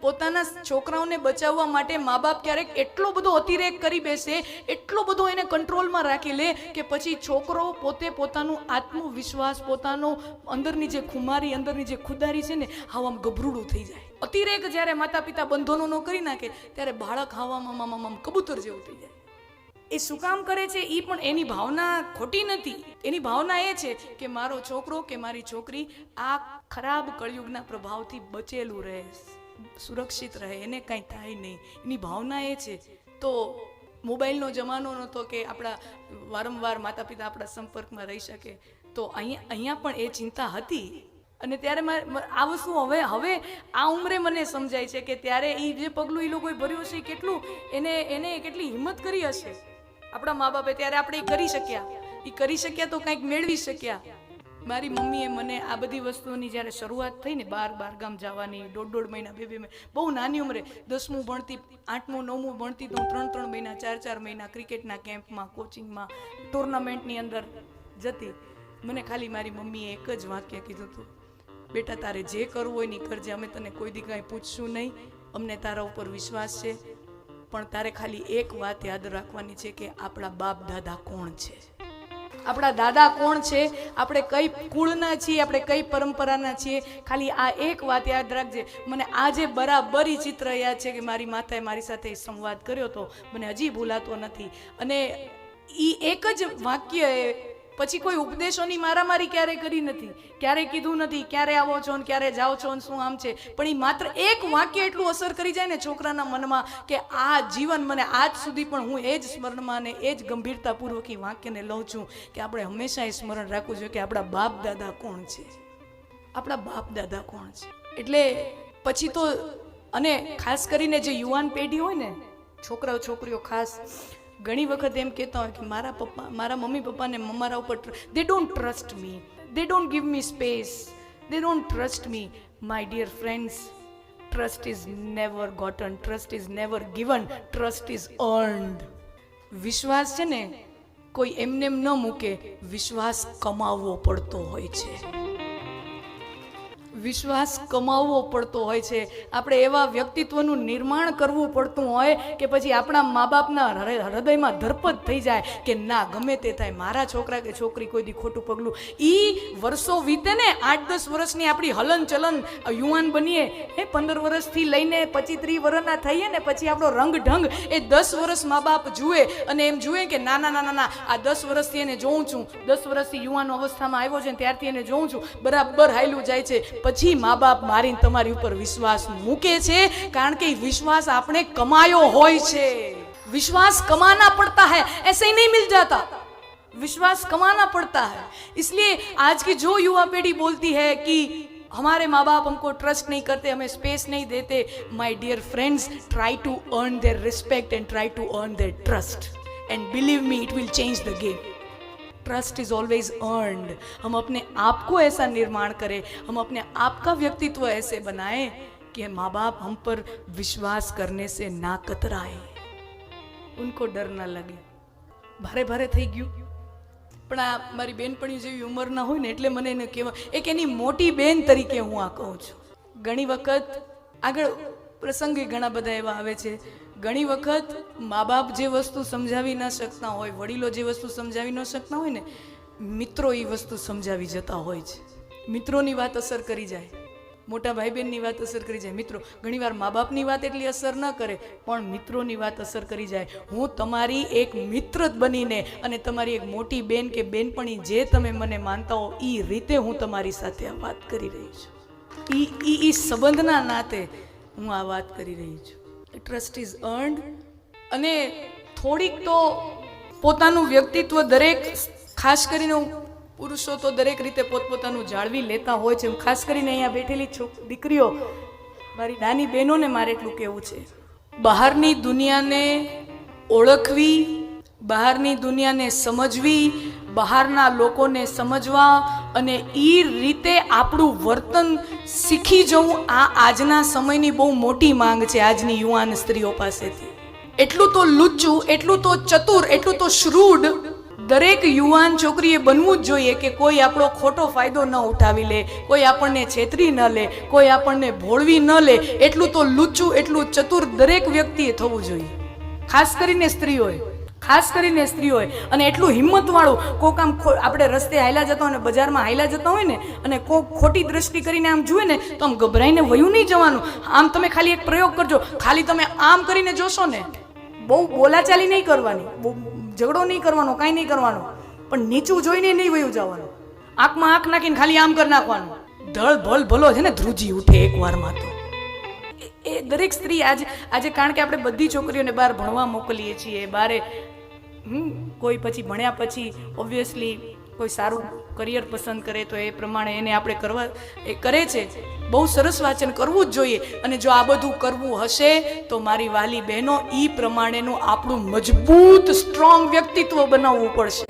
પોતાના છોકરાઓને બચાવવા માટે મા બાપ ક્યારેક એટલો બધો અતિરેક કરી બેસે, એટલો બધો એને કંટ્રોલમાં રાખી લે કે પછી છોકરો પોતે પોતાનું આત્મવિશ્વાસ, પોતાનો અંદરની જે ખુમારી, અંદરની જે ખુદારી છે ને, આમ ગભરૂડું થઈ જાય. અતિરેક જ્યારે માતા પિતા બંધનો ન કરી નાખે ત્યારે બાળક આમ કબૂતર જેવું થઈ જાય. એ શું કામ કરે છે? એ પણ એની ભાવના ખોટી નથી. એની ભાવના એ છે કે મારો છોકરો કે મારી છોકરી આ ખરાબ કળયુગના પ્રભાવથી બચેલું રહે, સુરક્ષિત રહે, એને કાંઈ થાય નહીં. એની ભાવના એ છે. તો મોબાઈલનો જમાનો નહોતો કે આપણા વારંવાર માતા પિતા આપણા સંપર્કમાં રહી શકે, તો અહીંયા પણ એ ચિંતા હતી. અને ત્યારે આ વસ્તુ હવે આ ઉંમરે મને સમજાય છે કે ત્યારે એ જે પગલું એ લોકોએ ભર્યું હશે, કેટલું એને કેટલી હિંમત કરી હશે આપણા મા બાપે. ત્યારે આપણે એ કરી શક્યા તો કંઈક મેળવી શક્યા. મારી મમ્મીએ મને આ બધી વસ્તુઓની જ્યારે શરૂઆત થઈ ને, બાર ગામ જવાની, દોઢ મહિના, બે મહિના, બહુ નાની ઉંમરે 10મું ભણતી, 8મું 9મું ભણતી તો 3 મહિના, 4 મહિના ક્રિકેટના કેમ્પમાં, કોચિંગમાં, ટુર્નામેન્ટની અંદર જતી. મને ખાલી મારી મમ્મીએ એક જ વાક્ય કીધું હતું, બેટા તારે જે કરવું હોય ને કરજે, અમે તને કોઈ દી કાંઈ પૂછશું નહીં, અમને તારા ઉપર વિશ્વાસ છે, પણ તારે ખાલી એક વાત યાદ રાખવાની છે કે આપણા બાપ દાદા કોણ છે, આપણા દાદા કોણ છે, આપણે કઈ કુળના છીએ, આપણે કઈ પરંપરાના છીએ. ખાલી આ એક વાત યાદ રાખજે. મને આજે બરાબર ચિત્ર યાદ છે કે મારી માતાએ મારી સાથે સંવાદ કર્યો હતો, મને હજી ભૂલાતો નથી. અને એ એક જ વાક્ય પછી કોઈ ઉપદેશોની મારામારી ક્યારેય કરી નથી, ક્યારેય કીધું નથી ક્યારે આવો છો ને ક્યારે જાઓ છો ને શું આમ છે, પણ એ માત્ર એક વાક્ય એટલું અસર કરી જાય ને છોકરાના મનમાં કે આ જીવન મને આજ સુધી પણ હું એ જ સ્મરણમાં ને એ જ ગંભીરતાપૂર્વક એ વાક્યને લઉં છું કે આપણે હંમેશા એ સ્મરણ રાખવું જોઈએ કે આપણા બાપ દાદા કોણ છે, આપણા બાપ દાદા કોણ છે. એટલે પછી તો, અને ખાસ કરીને જે યુવાન પેઢી હોય ને, છોકરાઓ છોકરીઓ ખાસ, ઘણી વખત એમ કહેતા હોય કે મારા મમ્મી પપ્પાને મારા ઉપર they don't trust me, they don't give me space, they don't trust me. My dear friends, trust is never gotten, trust is never given, trust is earned. વિશ્વાસ છે ને કોઈ એમને ન મૂકે, વિશ્વાસ કમાવવો પડતો હોય છે, વિશ્વાસ કમાવવો પડતો હોય છે. આપણે એવા વ્યક્તિત્વનું નિર્માણ કરવું પડતું હોય કે પછી આપણા મા બાપના હૃદયમાં ધરપત થઈ જાય કે ના, ગમે તે થાય, મારા છોકરા કે છોકરી કોઈ દી ખોટું પગલું. વર્ષો વીતે ને, 8-10 વર્ષની આપણી હલન ચલન, યુવાન બનીએ, 15 વર્ષથી લઈને 25-30 વર્ષના થઈએ ને, પછી આપણો રંગ ઢંગ એ 10 વર્ષ મા બાપ જુએ અને એમ જુએ કે ના, આ 10 વર્ષથી એને જોઉં છું, 10 વર્ષથી યુવાન અવસ્થામાં આવ્યો છે ત્યારથી એને જોઉં છું, બરાબર હાયલું જાય છે. પછી મા બાપ મારીને તમારી ઉપર વિશ્વાસ મૂકે છે, કારણ કે વિશ્વાસ આપણે કમાયો હોય છે. विश्वास कमाना पड़ता है, ऐसे ही नहीं मिल जाता, विश्वास कमाना पड़ता है. इसलिए आज की जो युवा पीढ़ी बोलती है कि हमारे माँ बाप हमको ट्रस्ट नहीं करते, हमें स्पेस नहीं देते, my dear friends, try to earn their respect and try to earn their trust, and believe me, it will change the game. Trust is always earned. हम अपने आप को ऐसा निर्माण करें, हम अपने आप का व्यक्तित्व ऐसे बनाएं कि माँ बाप हम पर विश्वास करने से ना कतराए, उनको डर ना लगे. भारे भारे થઈ ગયું, પણ આ મારી બેનપણી જેવી ઉંમરના હોય ને એટલે મને એને કહેવા, એક એની મોટી બેન તરીકે હું આ કહું છું. ઘણી વખત આગળ પ્રસંગે ઘણા બધા એવા આવે છે, ઘણી વખત મા બાપ જે વસ્તુ સમજાવી ન શકતા હોય, વડીલો જે વસ્તુ સમજાવી ન શકતા હોય ને, મિત્રો એ વસ્તુ સમજાવી જતા હોય છે. મિત્રોની વાત અસર કરી જાય, મોટા ભાઈ બહેનની વાત અસર કરી જાય. મિત્રો ઘણીવાર મા બાપની વાત એટલી અસર ન કરે, પણ મિત્રોની વાત અસર કરી જાય. હું તમારી એક મિત્ર બનીને અને તમારી એક મોટી બેન કે બેનપણી જે તમે મને માનતા હો એ રીતે હું તમારી સાથે આ વાત કરી રહી છું. ઈ સંબંધના નાતે હું આ વાત કરી રહી છું. Trust is earned. અને થોડીક તો પોતાનું વ્યક્તિત્વ દરેક, ખાસ કરીને પુરુષો તો દરેક રીતે પોતપોતાનું જાળવી લેતા હોય છે. ખાસ કરીને અહીંયા બેઠેલી દીકરીઓ, મારી નાની બહેનોને મારે એટલું કહેવું છે, બહારની દુનિયાને ઓળખવી, બહારની દુનિયાને સમજવી, બહારના લોકોને સમજવા અને એ રીતે આપણું વર્તન શીખી જવું, આ આજના સમયની બહુ મોટી માંગ છે આજની યુવાન સ્ત્રીઓ પાસેથી. એટલું તો લુચ્ચું, એટલું તો ચતુર, એટલું તો શ્રૂડ દરેક યુવાન છોકરીએ બનવું જ જોઈએ કે કોઈ આપણો ખોટો ફાયદો ન ઉઠાવી લે, કોઈ આપણને છેતરી ન લે, કોઈ આપણને ભોળવી ન લે. એટલું તો લુચ્ચું, એટલું ચતુર દરેક વ્યક્તિએ થવું જોઈએ, ખાસ કરીને સ્ત્રીઓએ. અને એટલું હિંમતવાળું, કોક આમ આપણે રસ્તે હાલ્યા જતા હોય ને, બજારમાં હાલ્યા જતા હોય ને, અને કોક ખોટી દ્રષ્ટિ કરીને આમ જુએ ને, તો આમ ગભરાઈને વયું નહીં જવાનું. આમ તમે ખાલી એક પ્રયોગ કરજો, ખાલી તમે આમ કરીને જોશો ને, બહુ બોલાચાલી નહીં કરવાની, બહુ ઝઘડો નહીં કરવાનો, કાંઈ નહીં કરવાનું, પણ નીચું જોઈને નહીં વયું જવાનું. આંખમાં આંખ નાખીને ખાલી આમ કરી નાખવાનું. ધળ ભલ ભલો છે ને ધ્રુજી ઉઠે એકવારમાં. તો એ દરેક સ્ત્રી આજે કારણ કે આપણે બધી છોકરીઓને બહાર ભણવા મોકલીએ છીએ, બારે કોઈ પછી ભણ્યા પછી ઓબ્વિયસલી કોઈ સારું કરિયર પસંદ કરે તો એ પ્રમાણે એને આપણે કરે છે. બહુ સરસ વાંચન કરવું જ જોઈએ. અને જો આ બધું કરવું હશે તો મારી વાલી બહેનો, એ પ્રમાણેનું આપણું મજબૂત સ્ટ્રોંગ વ્યક્તિત્વ બનાવવું પડશે.